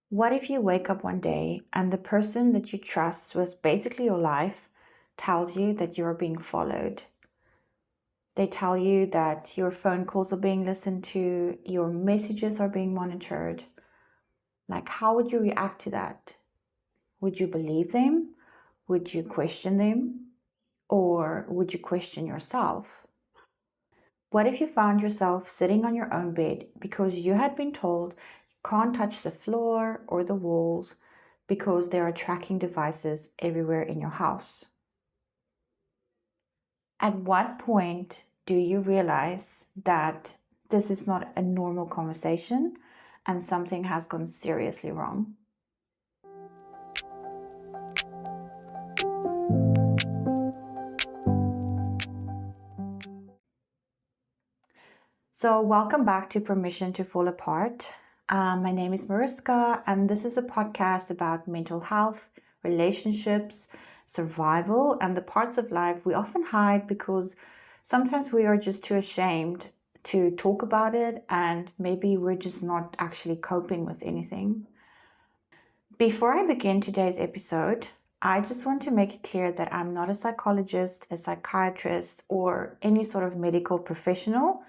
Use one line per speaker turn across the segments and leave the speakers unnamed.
What if you wake up one day and the person that you trust with basically your life tells you that you're being followed? They tell you that your phone calls are being listened to, your messages are being monitored. Like, how would you react to that? Would you believe them? Would you question them? Or would you question yourself? What if you found yourself sitting on your own bed because you had been told you can't touch the floor or the walls because there are tracking devices everywhere in your house? At what point do you realize that this is not a normal conversation and something has gone seriously wrong? So, welcome back to Permission to Fall Apart. My name is Mariska, and this is a podcast about mental health, relationships, survival, and the parts of life we often hide because sometimes we are just too ashamed to talk about it, and maybe we're just not actually coping with anything. Before I begin today's episode, I just want to make it clear that I'm not a psychologist, a psychiatrist, or any sort of medical professional.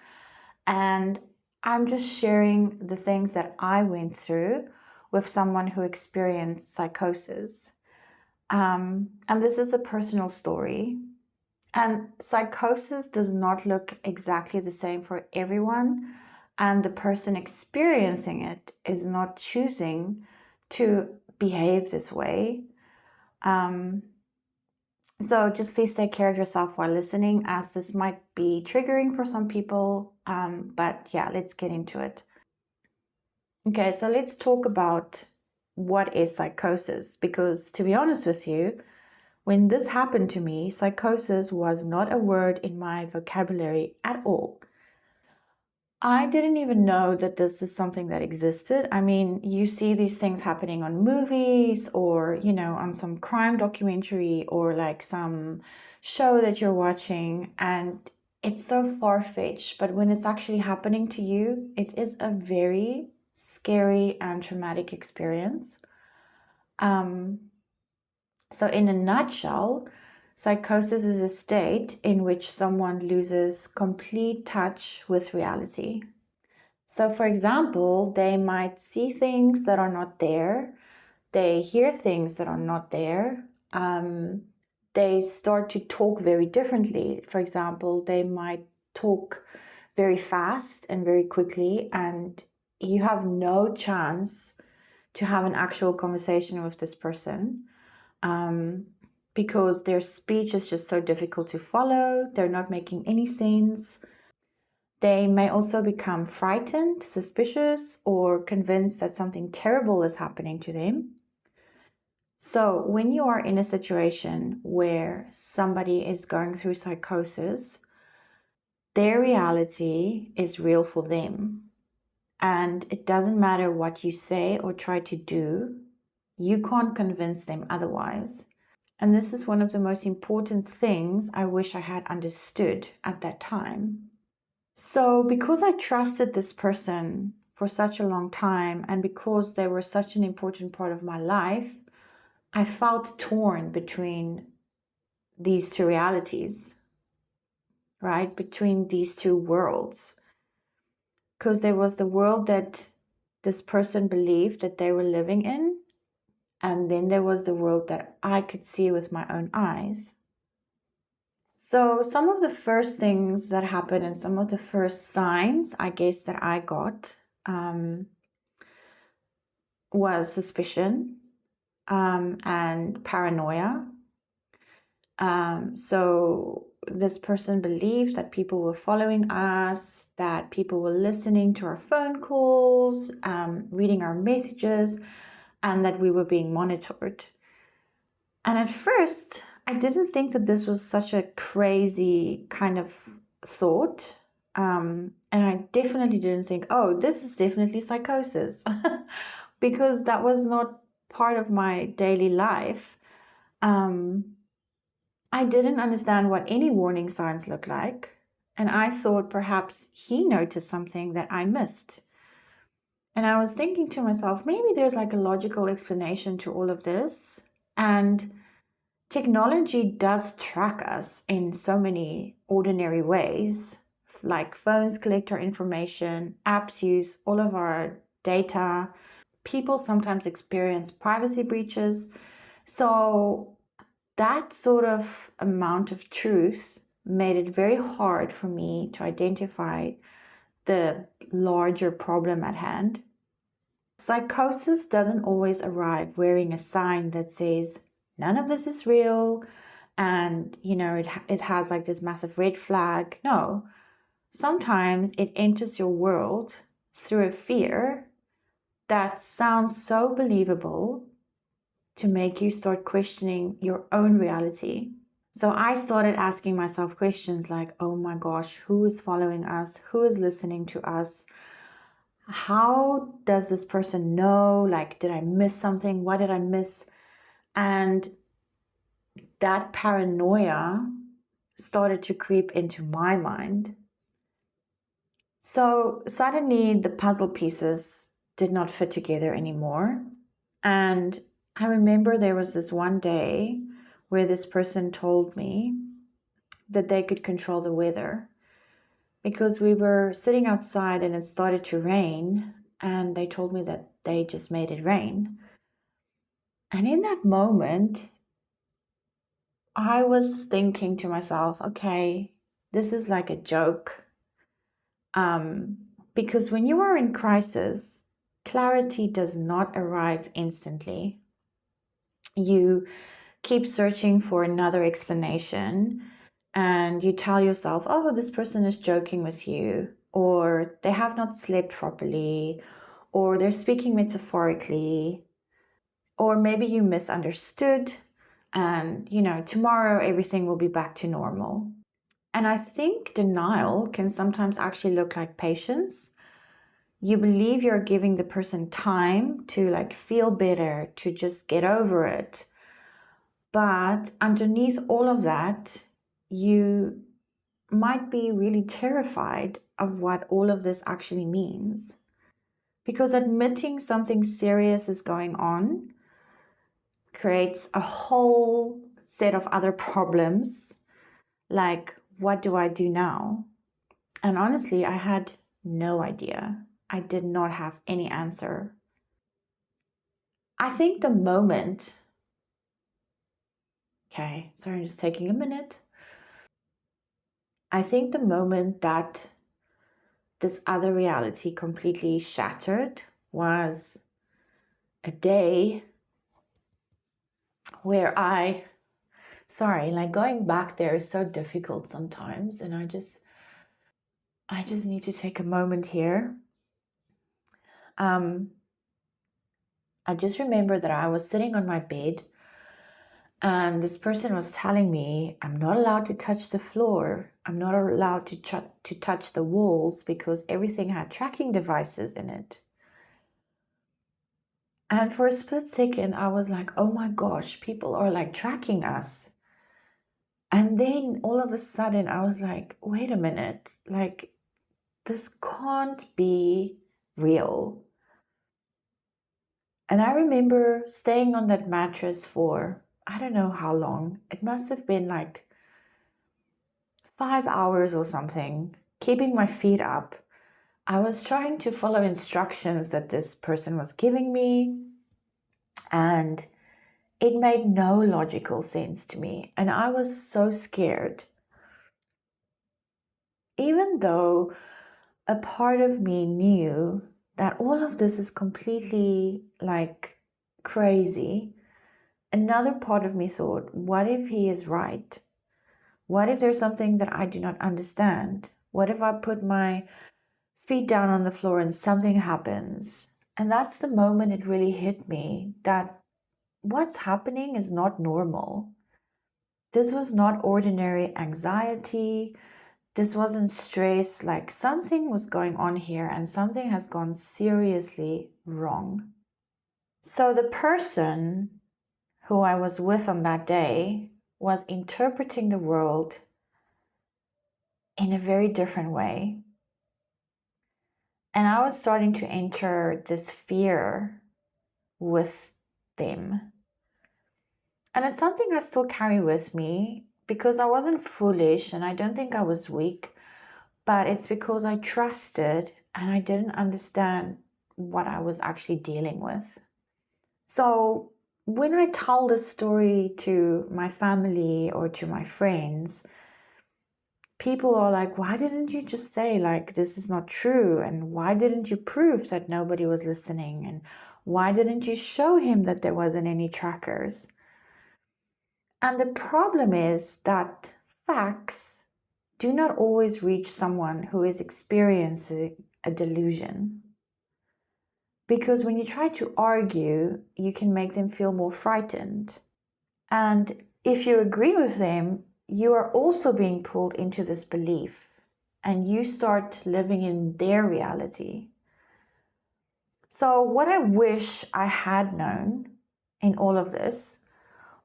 And I'm just sharing the things that I went through with someone who experienced psychosis. And this is a personal story. And psychosis does not look exactly the same for everyone. And the person experiencing it is not choosing to behave this way. So just please take care of yourself while listening, as this might be triggering for some people. But yeah, let's get into it. Okay, so let's talk about what is psychosis, because to be honest with you, when this happened to me, psychosis was not a word in my vocabulary at all. I didn't even know that this is something that existed. I mean, you see these things happening on movies or, on some crime documentary or like some show that you're watching, and it's so far-fetched. But when it's actually happening to you, it is a very scary and traumatic experience. So in a nutshell, psychosis is a state in which someone loses complete touch with reality. So, for example, they might see things that are not there, they hear things that are not there, they start to talk very differently. For example, they might talk very fast and very quickly, and you have no chance to have an actual conversation with this person because their speech is just so difficult to follow. They're not making any sense. They may also become frightened, suspicious, or convinced that something terrible is happening to them. So, when you are in a situation where somebody is going through psychosis, their reality is real for them. And it doesn't matter what you say or try to do, you can't convince them otherwise. And this is one of the most important things I wish I had understood at that time. So, because I trusted this person for such a long time, and because they were such an important part of my life, I felt torn between these two realities, right? Between these two worlds. Because there was the world that this person believed that they were living in, and then there was the world that I could see with my own eyes. So, some of the first things that happened and some of the first signs, I guess, that I got was suspicion and paranoia. So, this person believed that people were following us, that people were listening to our phone calls, reading our messages, and that we were being monitored. And at first, I didn't think that this was such a crazy kind of thought. And I definitely didn't think, oh, this is definitely psychosis, because that was not part of my daily life. I didn't understand what any warning signs looked like. And I thought perhaps he noticed something that I missed. And I was thinking to myself, maybe there's like a logical explanation to all of this. And technology does track us in so many ordinary ways, like phones collect our information, apps use all of our data. People sometimes experience privacy breaches. So that sort of amount of truth made it very hard for me to identify the larger problem at hand. Psychosis doesn't always arrive wearing a sign that says, none of this is real, and, it has like this massive red flag. No, sometimes it enters your world through a fear that sounds so believable to make you start questioning your own reality. So I started asking myself questions like, oh my gosh, who is following us? Who is listening to us? How does this person know? Like, did I miss something? What did I miss? And that paranoia started to creep into my mind. So suddenly the puzzle pieces did not fit together anymore. And I remember there was this one day where this person told me that they could control the weather because we were sitting outside and it started to rain, and they told me that they just made it rain. And in that moment, I was thinking to myself, okay, this is like a joke. Because when you are in crisis, clarity does not arrive instantly. You keep searching for another explanation, and you tell yourself, oh, this person is joking with you, or they have not slept properly, or they're speaking metaphorically, or maybe you misunderstood, and tomorrow everything will be back to normal. And I think denial can sometimes actually look like patience. You believe you're giving the person time to like feel better, to just get over it. But underneath all of that, you might be really terrified of what all of this actually means. Because admitting something serious is going on creates a whole set of other problems, like, what do I do now? And honestly, I had no idea. I did not have any answer. I think the moment, okay, sorry, I'm just taking a minute. I think the moment that this other reality completely shattered was a day where sorry, like going back there is so difficult sometimes. And I just need to take a moment here. I just remember that I was sitting on my bed and this person was telling me I'm not allowed to touch the floor. I'm not allowed to touch the walls because everything had tracking devices in it. And for a split second, I was like, oh my gosh, people are like tracking us. And then all of a sudden, I was like, wait a minute, like, this can't be real. And I remember staying on that mattress for, I don't know how long. It must have been like 5 hours or something, keeping my feet up. I was trying to follow instructions that this person was giving me, and it made no logical sense to me. And I was so scared. Even though a part of me knew that all of this is completely like crazy, another part of me thought, what if he is right? What if there's something that I do not understand? What if I put my feet down on the floor and something happens? And that's the moment it really hit me that what's happening is not normal. This was not ordinary anxiety. This wasn't stress. Like, something was going on here and something has gone seriously wrong. So the person who I was with on that day was interpreting the world in a very different way. And I was starting to enter this fear with them. And it's something I still carry with me because I wasn't foolish and I don't think I was weak, but it's because I trusted and I didn't understand what I was actually dealing with. So when I tell this story to my family or to my friends, people are like, why didn't you just say, like, this is not true? And why didn't you prove that nobody was listening? And why didn't you show him that there wasn't any trackers? And the problem is that facts do not always reach someone who is experiencing a delusion. Because when you try to argue, you can make them feel more frightened. And if you agree with them, you are also being pulled into this belief and you start living in their reality. So, what I wish I had known in all of this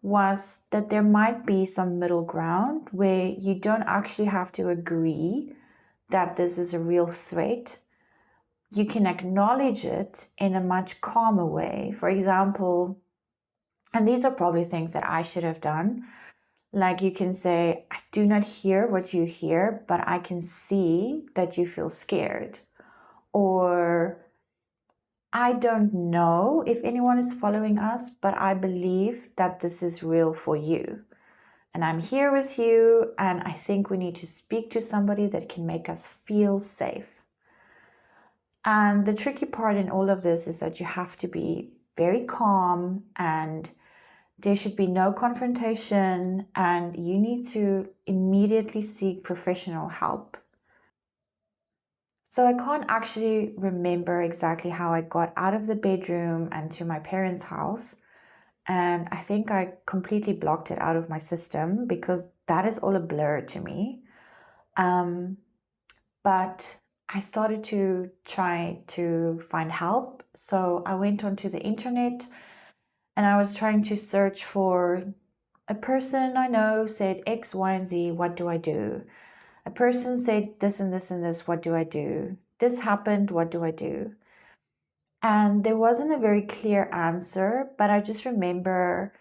was that there might be some middle ground where you don't actually have to agree that this is a real threat. You can acknowledge it in a much calmer way. For example, and these are probably things that I should have done. Like you can say, I do not hear what you hear, but I can see that you feel scared. Or I don't know if anyone is following us, but I believe that this is real for you. And I'm here with you, and I think we need to speak to somebody that can make us feel safe. And the tricky part in all of this is that you have to be very calm and there should be no confrontation, and you need to immediately seek professional help. So I can't actually remember exactly how I got out of the bedroom and to my parents' house. And I think I completely blocked it out of my system because that is all a blur to me. But I started to try to find help. So I went onto the internet and I was trying to search for a person I know said X, Y, and Z, what do I do? A person said this and this and this, what do I do? This happened, what do I do? And there wasn't a very clear answer, but I just remember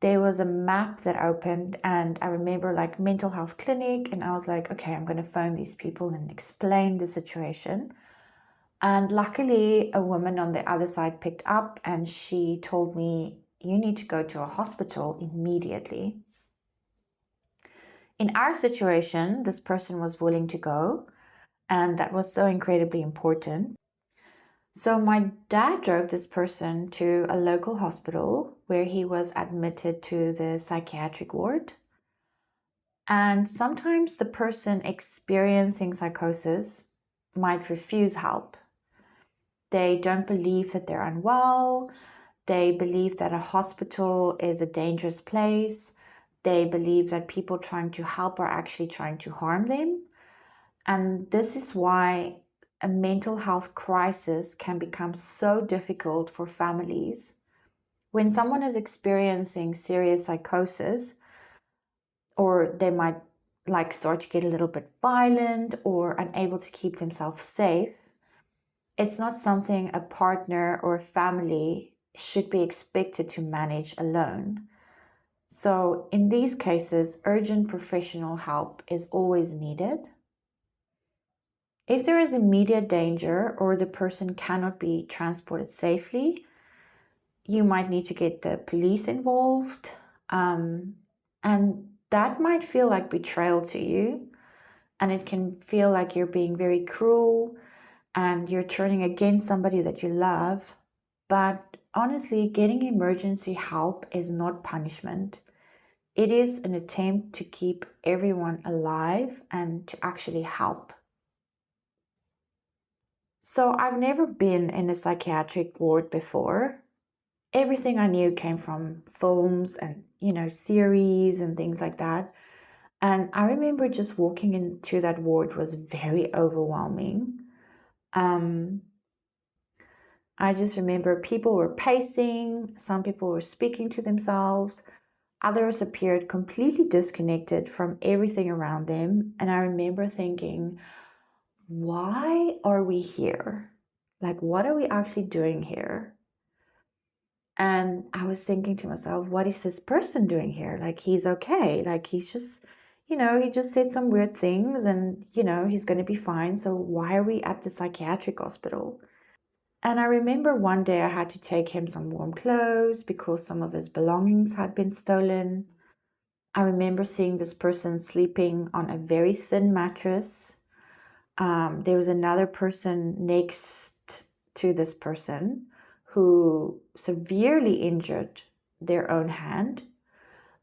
there was a map that opened and I remember like mental health clinic and I was like, okay, I'm going to phone these people and explain the situation. And luckily a woman on the other side picked up and she told me, you need to go to a hospital immediately. In our situation, this person was willing to go, and that was so incredibly important. So my dad drove this person to a local hospital where he was admitted to the psychiatric ward. And sometimes the person experiencing psychosis might refuse help. They don't believe that they're unwell. They believe that a hospital is a dangerous place. They believe that people trying to help are actually trying to harm them. And this is why a mental health crisis can become so difficult for families. When someone is experiencing serious psychosis, or they might like start to get a little bit violent or unable to keep themselves safe, it's not something a partner or a family should be expected to manage alone. So in these cases, urgent professional help is always needed. If there is immediate danger or the person cannot be transported safely, you might need to get the police involved. And that might feel like betrayal to you. And it can feel like you're being very cruel and you're turning against somebody that you love. But honestly, getting emergency help is not punishment. It is an attempt to keep everyone alive and to actually help. So I've never been in a psychiatric ward before. Everything I knew came from films and, series and things like that. And I remember just walking into that ward was very overwhelming. I just remember people were pacing, some people were speaking to themselves, others appeared completely disconnected from everything around them. And I remember thinking, why are we here? Like, what are we actually doing here? And I was thinking to myself, what is this person doing here? Like, he's okay. Like, he's just, he just said some weird things and, he's going to be fine. So why are we at the psychiatric hospital? And I remember one day I had to take him some warm clothes because some of his belongings had been stolen. I remember seeing this person sleeping on a very thin mattress. There was another person next to this person who severely injured their own hand.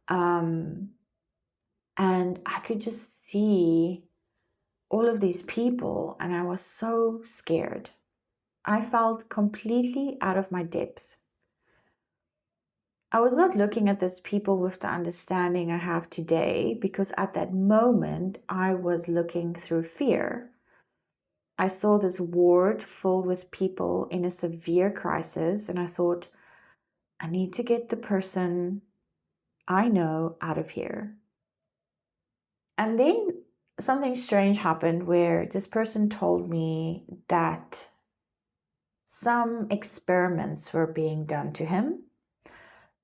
And I could just see all of these people, and I was so scared. I felt completely out of my depth. I was not looking at those people with the understanding I have today, because at that moment I was looking through fear. I saw this ward full with people in a severe crisis, and I thought, I need to get the person I know out of here. And then something strange happened where this person told me that some experiments were being done to him,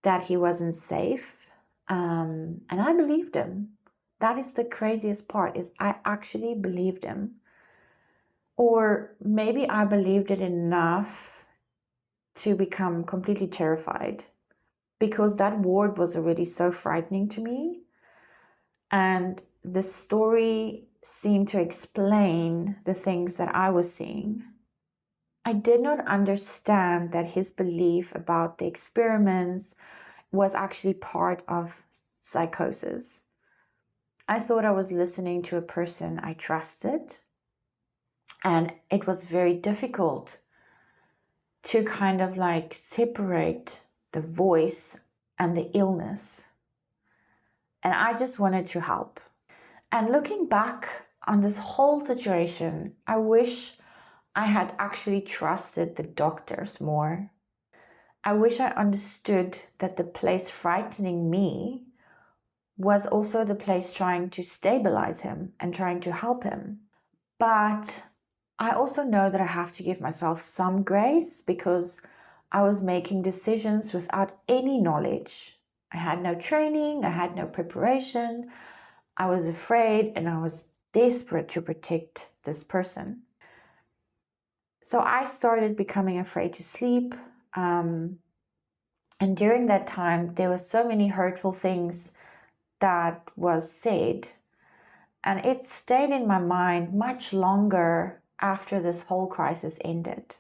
that he wasn't safe. And I believed him. That is the craziest part, is I actually believed him. Or maybe I believed it enough to become completely terrified, because that ward was already so frightening to me. And the story seemed to explain the things that I was seeing. I did not understand that his belief about the experiments was actually part of psychosis. I thought I was listening to a person I trusted, and it was very difficult to kind of like separate the voice and the illness. And I just wanted to help. And looking back on this whole situation, I wish I had actually trusted the doctors more. I wish I understood that the place frightening me was also the place trying to stabilize him and trying to help him. But I also know that I have to give myself some grace, because I was making decisions without any knowledge. I had no training, I had no preparation. I was afraid and I was desperate to protect this person. So I started becoming afraid to sleep. And during that time, there were so many hurtful things that was said. And it stayed in my mind much longer after this whole crisis ended.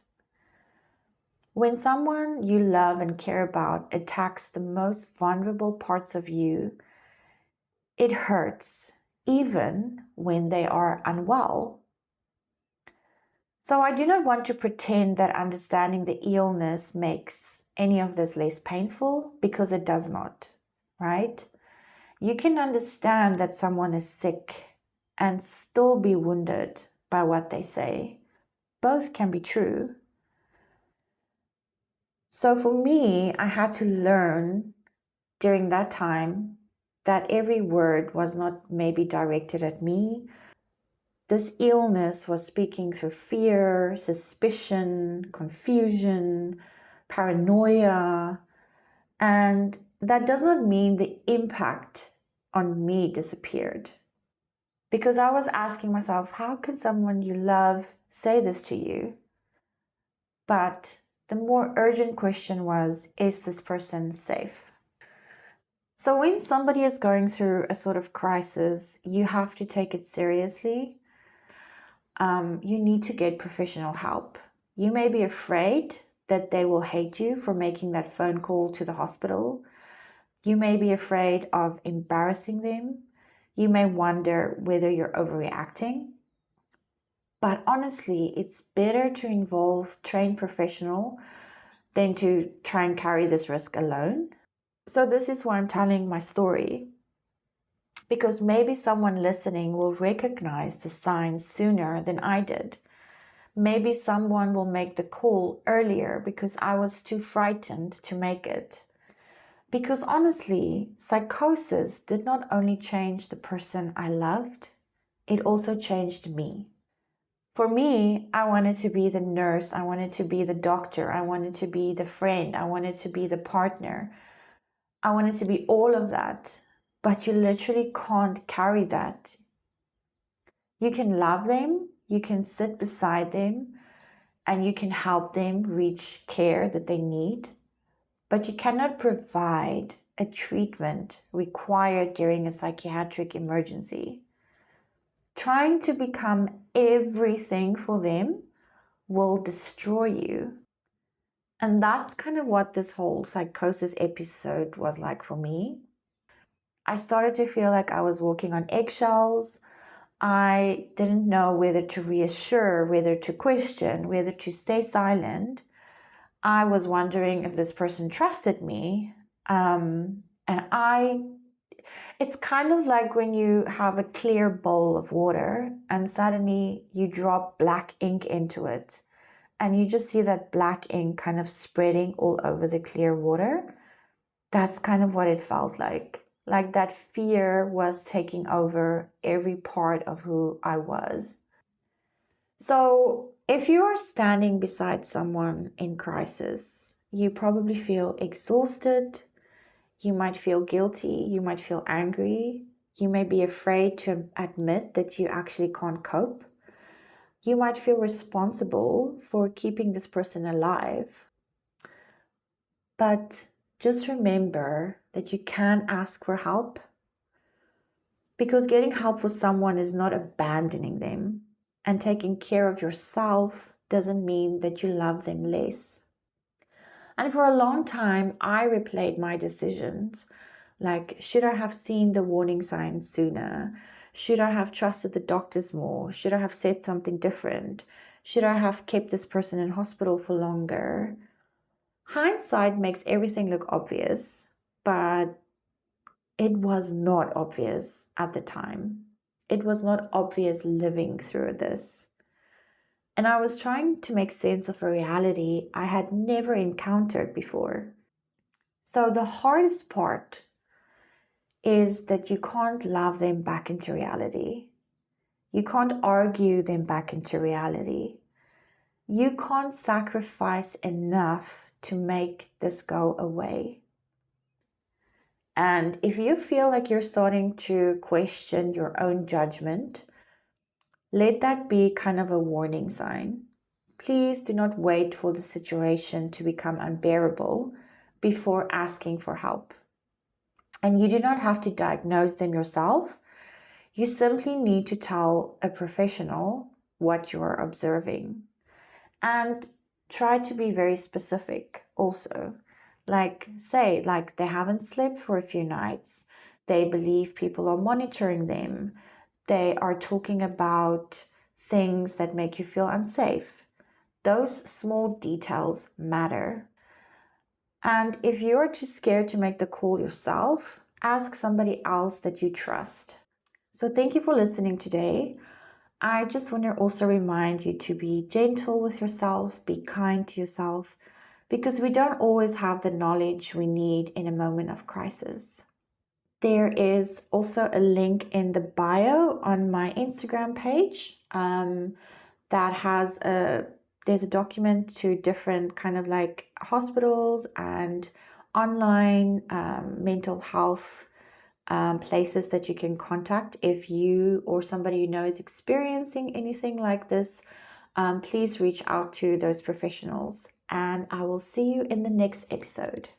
When someone you love and care about attacks the most vulnerable parts of you, it hurts, even when they are unwell. So I do not want to pretend that understanding the illness makes any of this less painful, because it does not, right? You can understand that someone is sick and still be wounded by what they say. Both can be true. So for me, I had to learn during that time that every word was not maybe directed at me. This illness was speaking through fear, suspicion, confusion, paranoia, and that does not mean the impact on me disappeared. Because I was asking myself, how can someone you love say this to you? But the more urgent question was, is this person safe? So when somebody is going through a sort of crisis, you have to take it seriously. You need to get professional help. You may be afraid that they will hate you for making that phone call to the hospital. You may be afraid of embarrassing them. You may wonder whether you're overreacting. But honestly, it's better to involve trained professional than to try and carry this risk alone. So this is why I'm telling my story, because maybe someone listening will recognize the signs sooner than I did. Maybe someone will make the call earlier because I was too frightened to make it. Because honestly, psychosis did not only change the person I loved, it also changed me. For me, I wanted to be the nurse, I wanted to be the doctor, I wanted to be the friend, I wanted to be the partner, I wanted to be all of that. But you literally can't carry that. You can love them, you can sit beside them, and you can help them reach care that they need, but you cannot provide a treatment required during a psychiatric emergency. Trying to become everything for them will destroy you. And that's kind of what this whole psychosis episode was like for me. I started to feel like I was walking on eggshells. I didn't know whether to reassure, whether to question, whether to stay silent. I was wondering if this person trusted me. It's kind of like when you have a clear bowl of water and suddenly you drop black ink into it and you just see that black ink kind of spreading all over the clear water. That's kind of what it felt like. Like that fear was taking over every part of who I was. So if you are standing beside someone in crisis, you probably feel exhausted. You might feel guilty. You might feel angry. You may be afraid to admit that you actually can't cope. You might feel responsible for keeping this person alive. But just remember that you can ask for help, because getting help for someone is not abandoning them, and taking care of yourself doesn't mean that you love them less. And for a long time, I replayed my decisions. Like, should I have seen the warning signs sooner? Should I have trusted the doctors more? Should I have said something different? Should I have kept this person in hospital for longer? Hindsight makes everything look obvious, but it was not obvious at the time. It was not obvious living through this. And I was trying to make sense of a reality I had never encountered before. So the hardest part is that you can't love them back into reality. You can't argue them back into reality. You can't sacrifice enough to make this go away. And if you feel like you're starting to question your own judgment, let that be kind of a warning sign. Please do not wait for the situation to become unbearable before asking for help. And you do not have to diagnose them yourself. You simply need to tell a professional what you are observing. And try to be very specific also. Like, say, like they haven't slept for a few nights. They believe people are monitoring them. They are talking about things that make you feel unsafe. Those small details matter. And if you're too scared to make the call yourself, ask somebody else that you trust. So thank you for listening today. I just want to also remind you to be gentle with yourself, be kind to yourself, because we don't always have the knowledge we need in a moment of crisis. There is also a link in the bio on my Instagram page that has there's a document to different kind of like hospitals and online mental health places that you can contact if you or somebody you know is experiencing anything like this. Please reach out to those professionals, and I will see you in the next episode.